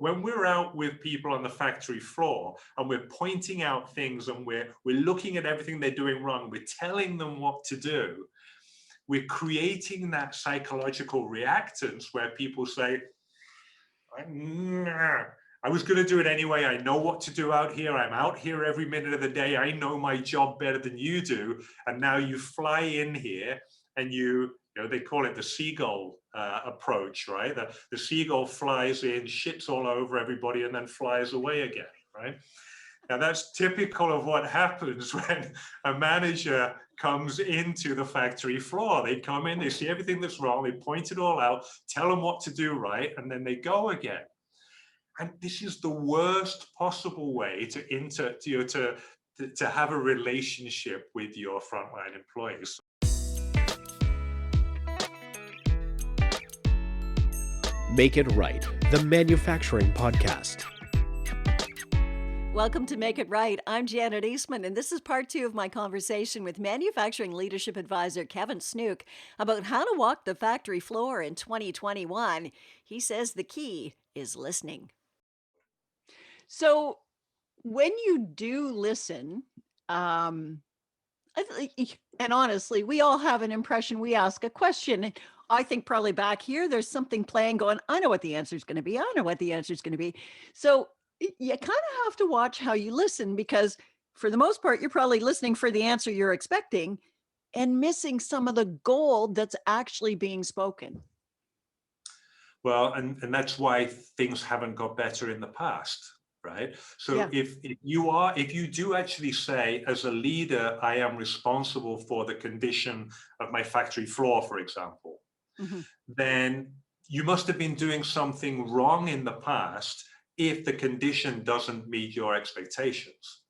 when we're out with people on the factory floor and we're pointing out things and we're looking at everything they're doing wrong, we're telling them what to do, we're creating that psychological reactance where people say, nah, I was going to do it anyway. I know what to do out here. I'm out here every minute of the day. I know my job better than you do. And now you fly in here and they call it the seagull approach, right? The seagull flies in, shits all over everybody, and then flies away again, right? Now that's typical of what happens when a manager comes into the factory floor. They come in, they see everything that's wrong, they point it all out, tell them what to do right, and then they go again. And this is the worst possible way to have a relationship with your frontline employees. Make It Right, the manufacturing podcast. Welcome to Make It Right. I'm Janet Eastman, and this is part 2 of my conversation with Manufacturing Leadership Advisor Kevin Snook about how to walk the factory floor in 2021. He says the key is listening. So when you do listen, and honestly, we all have an impression. We ask a question. I think probably back here, there's something playing going, I know what the answer is going to be. I know what the answer is going to be. So you kind of have to watch how you listen, because for the most part, you're probably listening for the answer you're expecting and missing some of the gold that's actually being spoken. Well, and that's why things haven't got better in the past, right? So yeah. if you do actually say, as a leader, I am responsible for the condition of my factory floor, for example, then you must have been doing something wrong in the past if the condition doesn't meet your expectations.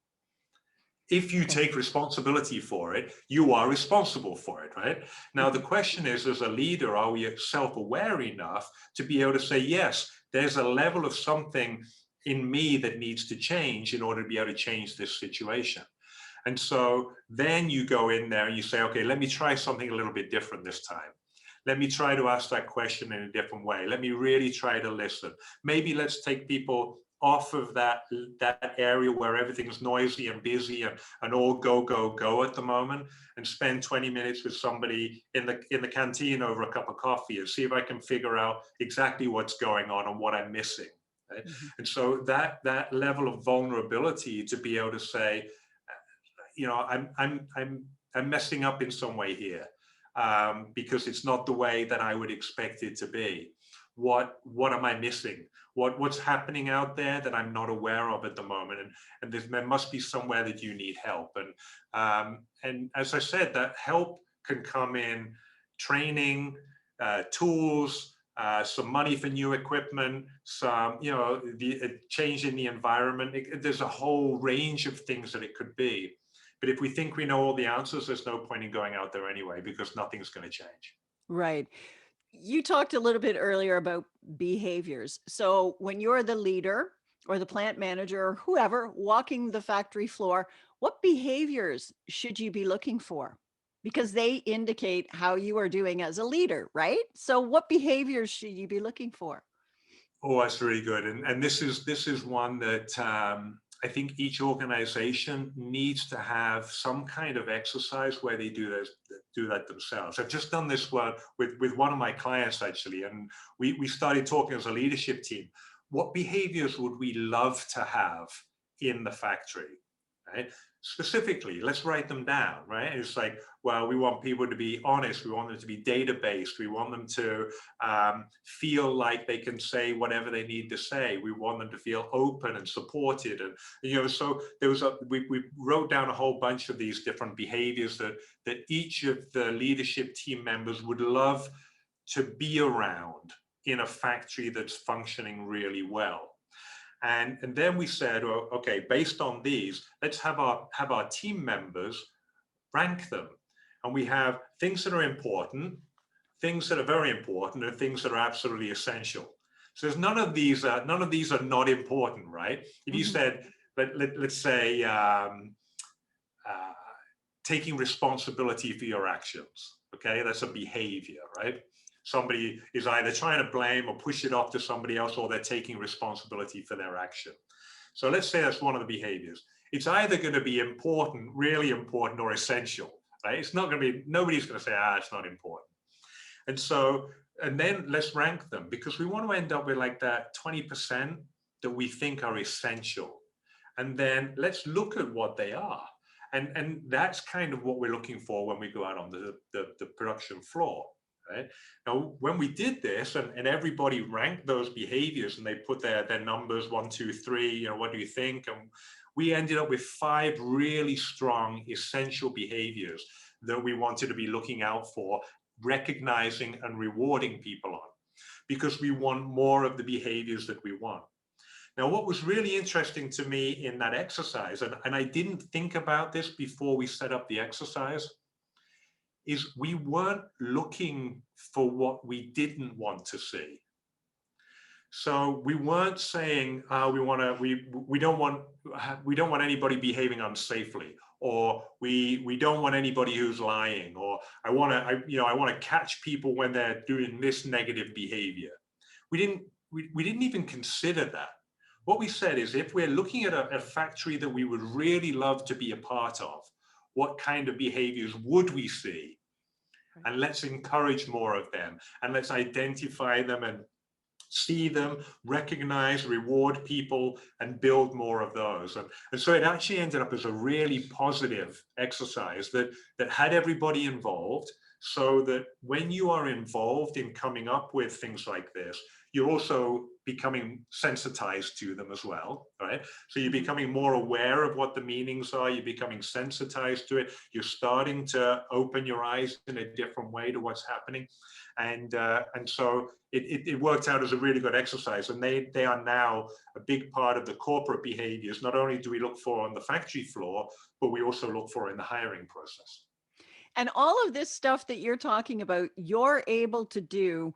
If you take responsibility for it, you are responsible for it, right? Now, the question is, as a leader, are we self-aware enough to be able to say, yes, there's a level of something in me that needs to change in order to be able to change this situation? And so then you go in there and you say, okay, let me try something a little bit different this time. Let me try to ask that question in a different way. Let me really try to listen. Maybe let's take people off of that area where everything's noisy and busy and all go at the moment, and spend 20 minutes with somebody in the canteen over a cup of coffee and see if I can figure out exactly what's going on and what I'm missing. Right? And so that level of vulnerability to be able to say, I'm messing up in some way here. Because it's not the way that I would expect it to be. What am I missing? What's happening out there that I'm not aware of at the moment? And there must be somewhere that you need help. And as I said, that help can come in training, tools, some money for new equipment, some the change in the environment. There's a whole range of things that it could be. But if we think we know all the answers, there's no point in going out there anyway, because nothing's going to change. Right. You talked a little bit earlier about behaviors. So when you're the leader or the plant manager or whoever walking the factory floor, what behaviors should you be looking for? Because they indicate how you are doing as a leader, right? So what behaviors should you be looking for? Oh, that's really good. And this is one that I think each organization needs to have some kind of exercise where they do that themselves. I've just done this one with one of my clients, actually, and we started talking as a leadership team. What behaviors would we love to have in the factory, right? Specifically, let's write them down, right? It's like, well, we want people to be honest. We want them to be data-based. We want them to feel like they can say whatever they need to say. We want them to feel open and supported. And, so we wrote down a whole bunch of these different behaviors that each of the leadership team members would love to be around in a factory that's functioning really well. And then we said, well, okay, based on these, let's have our team members rank them. And we have things that are important, things that are very important, and things that are absolutely essential. So there's none of these are not important, right? If you said, let's say, taking responsibility for your actions, okay, that's a behavior, right? somebody is either trying to blame or push it off to somebody else, or they're taking responsibility for their action. So let's say that's one of the behaviors. It's either going to be important, really important, or essential, right? It's not going to be, nobody's going to say, it's not important. And so, and then let's rank them, because we want to end up with like that 20% that we think are essential. And then let's look at what they are. And that's kind of what we're looking for when we go out on the production floor, right? Now, when we did this and everybody ranked those behaviors and they put their numbers, 1, 2, 3, you know, what do you think? And we ended up with 5 really strong, essential behaviors that we wanted to be looking out for, recognizing and rewarding people on, because we want more of the behaviors that we want. Now, what was really interesting to me in that exercise, and I didn't think about this before we set up the exercise, is we weren't looking for what we didn't want to see. So we weren't saying we don't want anybody behaving unsafely, or we don't want anybody who's lying, or I want to catch people when they're doing this negative behavior. We didn't even consider that. What we said is, if we're looking at a factory that we would really love to be a part of, what kind of behaviors would we see? And let's encourage more of them, and let's identify them and see them, recognize, reward people, and build more of those. And so it actually ended up as a really positive exercise that had everybody involved, so that when you are involved in coming up with things like this, you're also becoming sensitized to them as well, right? So you're becoming more aware of what the meanings are, you're becoming sensitized to it, you're starting to open your eyes in a different way to what's happening. And so it worked out as a really good exercise, and they are now a big part of the corporate behaviors. Not only do we look for on the factory floor, but we also look for in the hiring process. And all of this stuff that you're talking about, you're able to do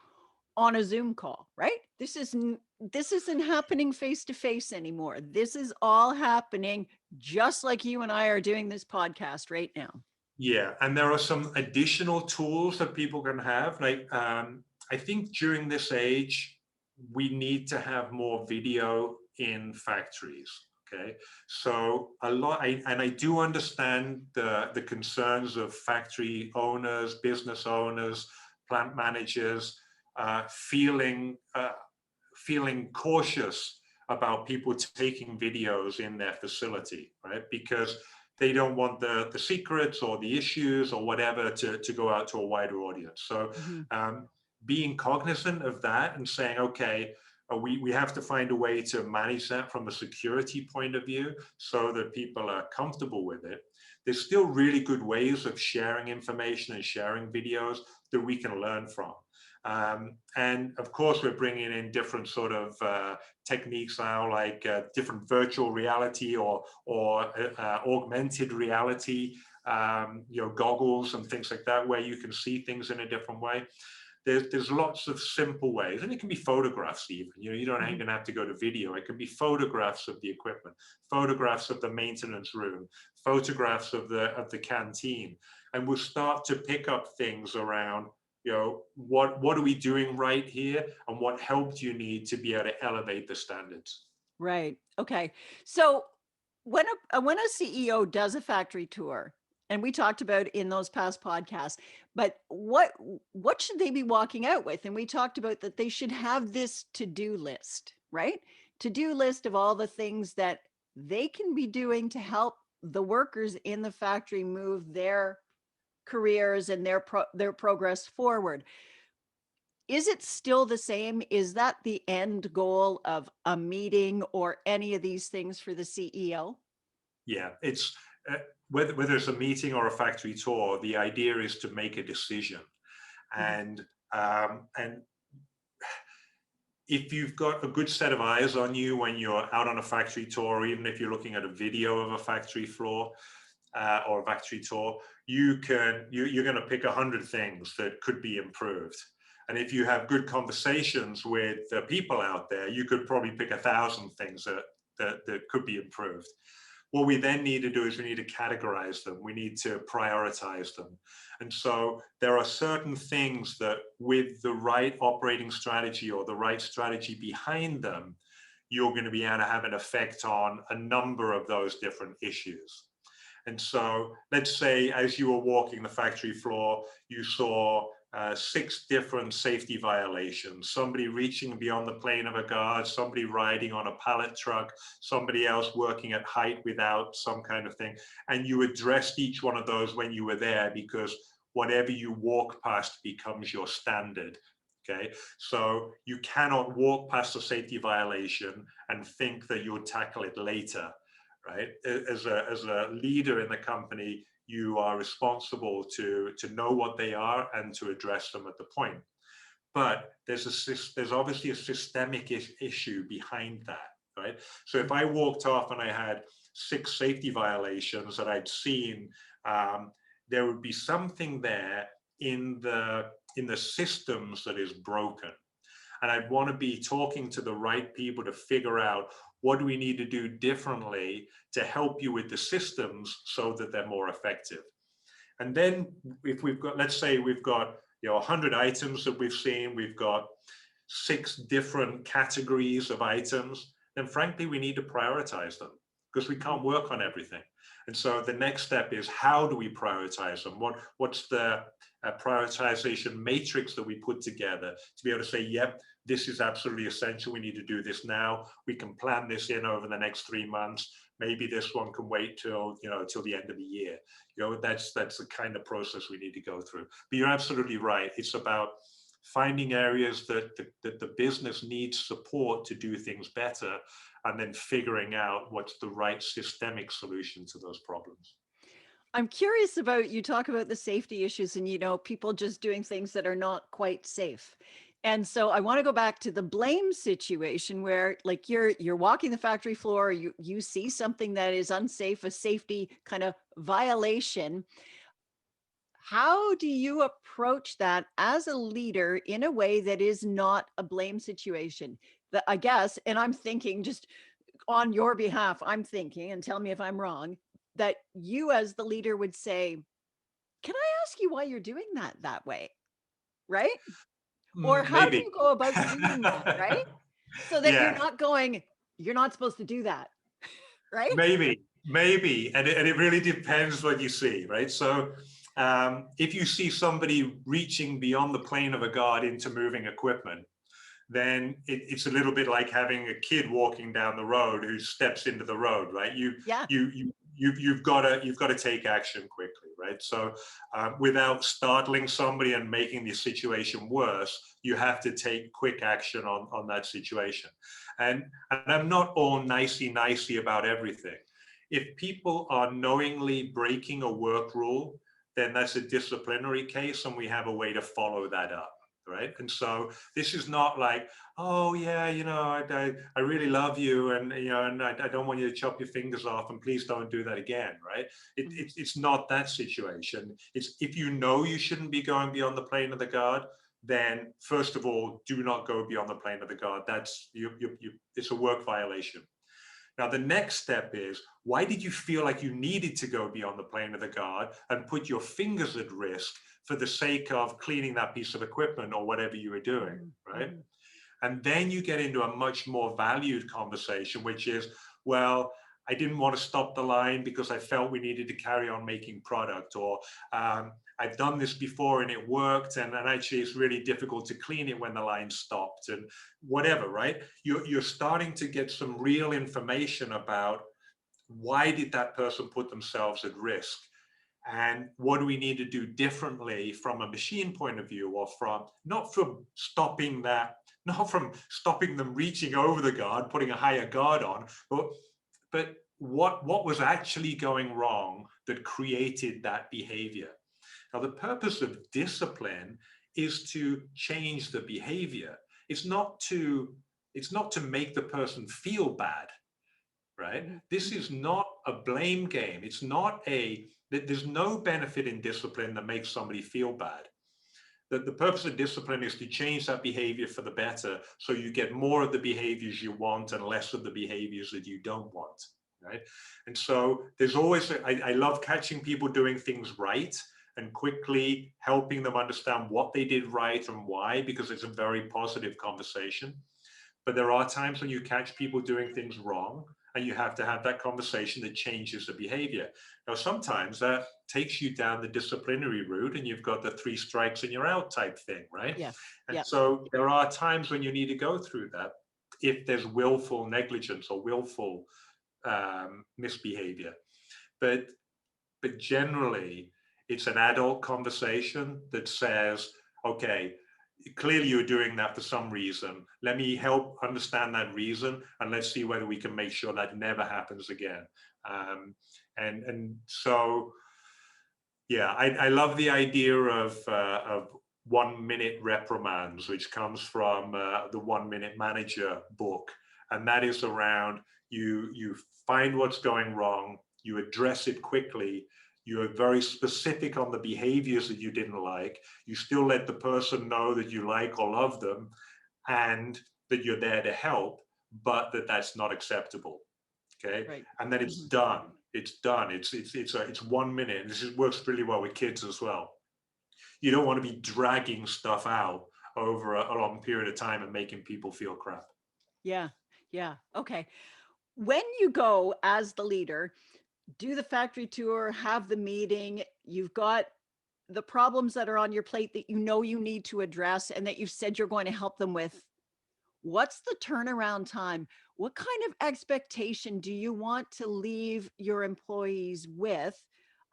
on a Zoom call, right? This isn't happening face to face anymore. This is all happening just like you and I are doing this podcast right now. Yeah, and there are some additional tools that people can have. Like, I think during this age, we need to have more video in factories. Okay, so I do understand the concerns of factory owners, business owners, plant managers, feeling cautious about people taking videos in their facility, right? Because they don't want the secrets or the issues or whatever to go out to a wider audience. So being cognizant of that and saying, okay, we have to find a way to manage that from a security point of view so that people are comfortable with it. There's still really good ways of sharing information and sharing videos that we can learn from. And of course, we're bringing in different sort of techniques now, like different virtual reality or augmented reality, goggles and things like that, where you can see things in a different way. There's lots of simple ways, and it can be photographs even. You don't even have to go to video. It can be photographs of the equipment, photographs of the maintenance room, photographs of the canteen, and we'll start to pick up things around, what are we doing right here, and what help do you need to be able to elevate the standards? Right. Okay. So when a CEO does a factory tour, and we talked about in those past podcasts, but what should they be walking out with? And we talked about that they should have this to-do list, right? To-do list of all the things that they can be doing to help the workers in the factory move their careers and their progress forward. Is it still the same? Is that the end goal of a meeting or any of these things for the CEO? Yeah, it's whether it's a meeting or a factory tour, the idea is to make a decision. And if you've got a good set of eyes on you when you're out on a factory tour, or even if you're looking at a video of a factory floor or a factory tour, you're going to pick 100 things that could be improved. And if you have good conversations with the people out there, you could probably pick 1,000 things that could be improved. What we then need to do is we need to categorize them. We need to prioritize them. And so there are certain things that with the right operating strategy or the right strategy behind them, you're going to be able to have an effect on a number of those different issues. And so let's say as you were walking the factory floor, you saw 6 different safety violations, somebody reaching beyond the plane of a guard, somebody riding on a pallet truck, somebody else working at height without some kind of thing. And you addressed each one of those when you were there, because whatever you walk past becomes your standard. Okay, so you cannot walk past a safety violation and think that you'll tackle it later, right? As a leader in the company, you are responsible to know what they are and to address them at the point. But there's obviously a systemic issue behind that, right? So if I walked off and I had 6 safety violations that I'd seen, there would be something there in the systems that is broken. And I'd want to be talking to the right people to figure out, what do we need to do differently to help you with the systems so that they're more effective? And then if we've got, let's say we've got 100 items that we've seen, we've got 6 different categories of items, then frankly, we need to prioritize them, because we can't work on everything. And so the next step is, how do we prioritize them? What's the prioritization matrix that we put together to be able to say, yep, this is absolutely essential. We need to do this now. We can plan this in over the next 3 months. Maybe this one can wait till the end of the year. That's the kind of process we need to go through. But you're absolutely right. It's about finding areas that the business needs support to do things better, and then figuring out what's the right systemic solution to those problems. I'm curious about, you talk about the safety issues and, people just doing things that are not quite safe. And so I want to go back to the blame situation where, like, you're walking the factory floor, you see something that is unsafe, a safety kind of violation. How do you approach that as a leader in a way that is not a blame situation? That, I guess, and I'm thinking just on your behalf, I'm thinking, and tell me if I'm wrong, that you as the leader would say, can I ask you why you're doing that way? Right? Or how do Maybe. you go about doing that? Right? So that you're Yeah, not going, you're not supposed to do that. Right? maybe. And it really depends what you see, right? So if you see somebody reaching beyond the plane of a guard into moving equipment, then it's a little bit like having a kid walking down the road who steps into the road, right? Yeah. You've got to take action quickly, right? So without startling somebody and making the situation worse, you have to take quick action on that situation. And I'm not all nicey about everything. If people are knowingly breaking a work rule, then that's a disciplinary case, and we have a way to follow that up. Right. And so this is not like, oh, yeah, I really love you, and, and I don't want you to chop your fingers off, and please don't do that again. Right. It's not that situation. It's, if you know you shouldn't be going beyond the plane of the guard, then first of all, do not go beyond the plane of the guard. That's it's a work violation. Now, the next step is, why did you feel like you needed to go beyond the plane of the guard and put your fingers at risk for the sake of cleaning that piece of equipment or whatever you were doing, right? And then you get into a much more valued conversation, which is, well, I didn't want to stop the line because I felt we needed to carry on making product, or I've done this before and it worked, and actually it's really difficult to clean it when the line stopped, and whatever, right? You're starting to get some real information about, why did that person put themselves at risk? And what do we need to do differently from a machine point of view, or not from stopping them reaching over the guard, putting a higher guard on, but what was actually going wrong that created that behavior? Now, the purpose of discipline is to change the behavior. It's not to make the person feel bad, right? This is not a blame game. It's not there's no benefit in discipline that makes somebody feel bad. The purpose of discipline is to change that behavior for the better, so you get more of the behaviors you want and less of the behaviors that you don't want. right? And so there's always, I love catching people doing things right and quickly helping them understand what they did right and why, because it's a very positive conversation. But there are times when you catch people doing things wrong, and you have to have that conversation that changes the behavior. Now, sometimes that takes you down the disciplinary route, and you've got the 3 strikes and you're out type thing, right? Yeah. And Yeah. so there are times when you need to go through that if there's willful negligence or willful misbehavior. But generally, it's an adult conversation that says, okay, clearly you're doing that for some reason. Let me help understand that reason, and let's see whether we can make sure that never happens again. And so, yeah, I love the idea of 1 minute reprimands, which comes from the 1 Minute Manager book, and that is around you find what's going wrong, you address it quickly. You are very specific on the behaviors that you didn't like. You still let the person know that you like or love them and that you're there to help, but that's not acceptable. Okay. Right. And then it's done. It's done. It's 1 minute. And this works really well with kids as well. You don't want to be dragging stuff out over a long period of time and making people feel crap. Yeah. Yeah. Okay. When you go as the leader, do the factory tour, have the meeting, you've got the problems that are on your plate that you know you need to address and that you've said you're going to help them with. What's the turnaround time? What kind of expectation do you want to leave your employees with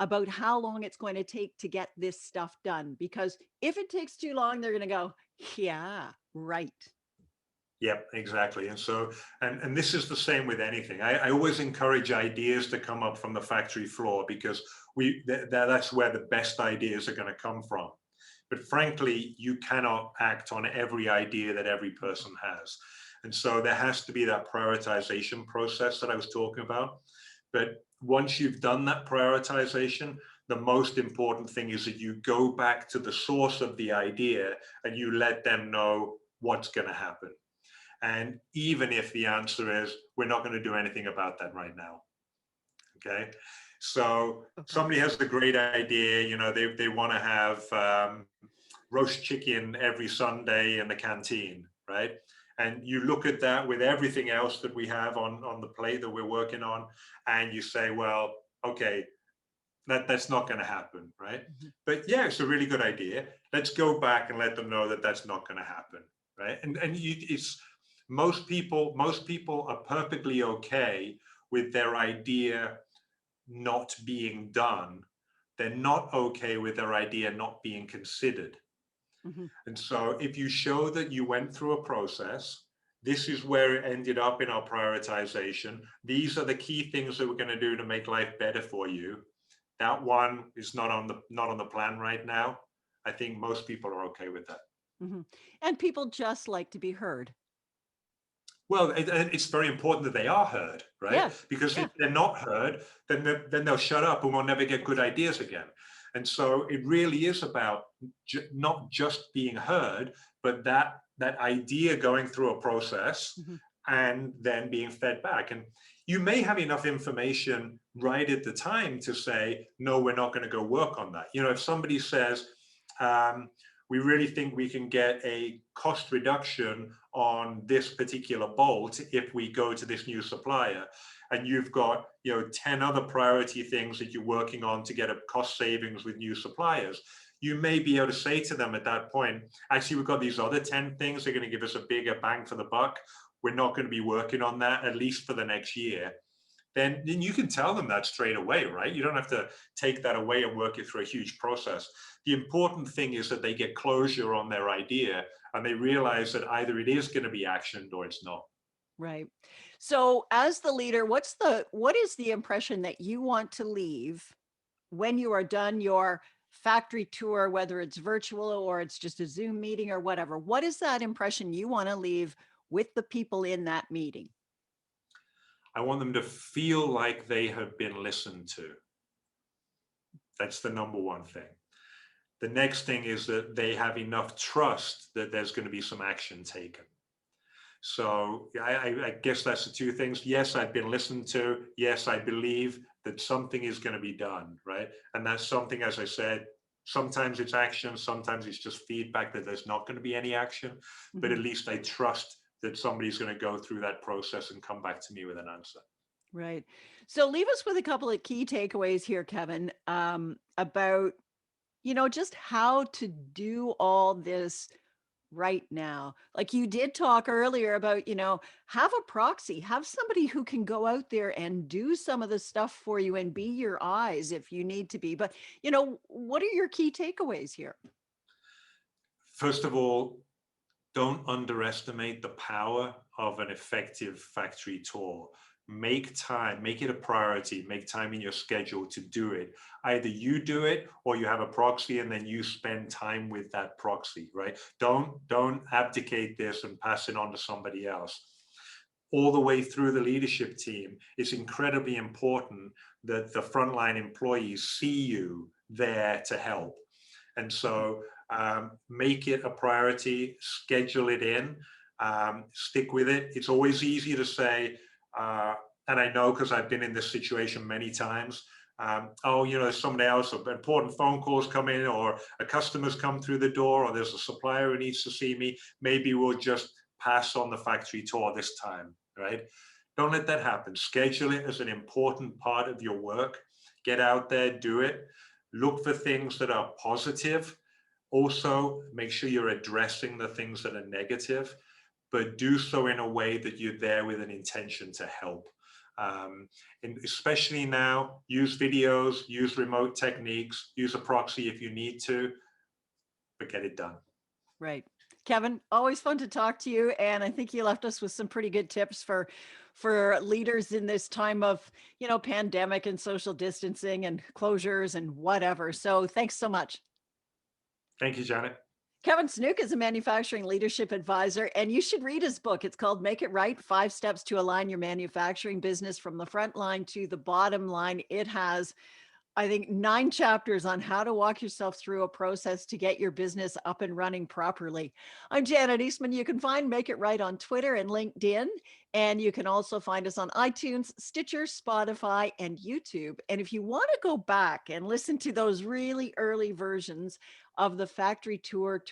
about how long it's going to take to get this stuff done? Because if it takes too long, they're going to go, yeah, right. Yep, exactly. And so, and this is the same with anything. I always encourage ideas to come up from the factory floor, because that's where the best ideas are going to come from. But frankly, you cannot act on every idea that every person has. And so there has to be that prioritization process that I was talking about. But once you've done that prioritization, the most important thing is that you go back to the source of the idea and you let them know what's going to happen. And even if the answer is, we're not going to do anything about that right now. Okay. So somebody has a great idea, you know, they want to have roast chicken every Sunday in the canteen, right? And you look at that with everything else that we have on the plate that we're working on, and you say, well, okay, that's not going to happen, right? But yeah, it's a really good idea. Let's go back and let them know that that's not going to happen, right? And it's most people are perfectly okay with their idea not being done. They're not okay with their idea not being considered. And so if you show that you went through a process, this is where it ended up in our prioritization. These are the key things that we're going to do to make life better for you. That one is not on the plan right now. I think most people are okay with that. And people just like to be heard. Well, it's very important that they are heard, right? Yeah. Because if they're not heard, then they'll shut up and we'll never get good ideas again. And so it really is about not just being heard, but that idea going through a process and then being fed back. And you may have enough information right at the time to say, no, we're not going to go work on that. You know, if somebody says, we really think we can get a cost reduction on this particular bolt if we go to this new supplier, and you've got, you know, 10 other priority things that you're working on to get a cost savings with new suppliers, you may be able to say to them at that point, actually, we've got these other 10 things that are going to give us a bigger bang for the buck. We're not going to be working on that, at least for the next year. Then you can tell them that straight away, right? You don't have to take that away and work it through a huge process. The important thing is that they get closure on their idea and they realize that either it is going to be actioned or it's not. Right. So as the leader, what is the impression that you want to leave when you are done your factory tour, whether it's virtual or it's just a Zoom meeting or whatever? What is that impression you want to leave with the people in that meeting? I want them to feel like they have been listened to. That's the number one thing. The next thing is that they have enough trust that there's going to be some action taken. So I guess that's the two things. Yes, I've been listened to. Yes, I believe that something is going to be done, right? And that's something, as I said, sometimes it's action, sometimes it's just feedback that there's not going to be any action, but at least I trust that somebody's going to go through that process and come back to me with an answer. Right. So leave us with a couple of key takeaways here, Kevin, about, just how to do all this right now. Like you did talk earlier about, have a proxy, have somebody who can go out there and do some of the stuff for you and be your eyes if you need to be. But, what are your key takeaways here? First of all, don't underestimate the power of an effective factory tour. Make time, make it a priority, make time in your schedule to do it. Either you do it or you have a proxy and then you spend time with that proxy, right? Don't abdicate this and pass it on to somebody else. All the way through the leadership team, it's incredibly important that the frontline employees see you there to help. And so make it a priority, schedule it in, stick with it. It's always easy to say, and I know because I've been in this situation many times, somebody else, important phone calls come in, or a customer's come through the door, or there's a supplier who needs to see me. Maybe we'll just pass on the factory tour this time, right? Don't let that happen. Schedule it as an important part of your work. Get out there, do it. Look for things that are positive. Also, make sure you're addressing the things that are negative, but do so in a way that you're there with an intention to help. And especially now, use videos, use remote techniques, use a proxy if you need to, but get it done. Right. Kevin, always fun to talk to you. And I think you left us with some pretty good tips for leaders in this time of, pandemic and social distancing and closures and whatever. So thanks so much. Thank you, Janet. Kevin Snook is a manufacturing leadership advisor, and you should read his book. It's called Make It Right, 5 Steps to Align Your Manufacturing Business from the Front Line to the Bottom Line. It has, I think, 9 chapters on how to walk yourself through a process to get your business up and running properly. I'm Janet Eastman. You can find Make It Right on Twitter and LinkedIn. And you can also find us on iTunes, Stitcher, Spotify, and YouTube. And if you want to go back and listen to those really early versions of the Factory Tour,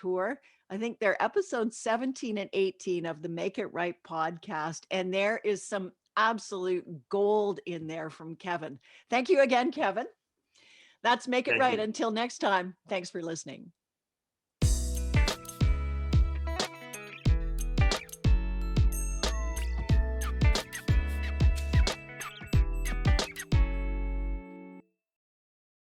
I think they're episodes 17 and 18 of the Make It Right podcast. And there is some absolute gold in there from Kevin. Thank you again, Kevin. That's Make It Thank Right. you. Until next time, thanks for listening.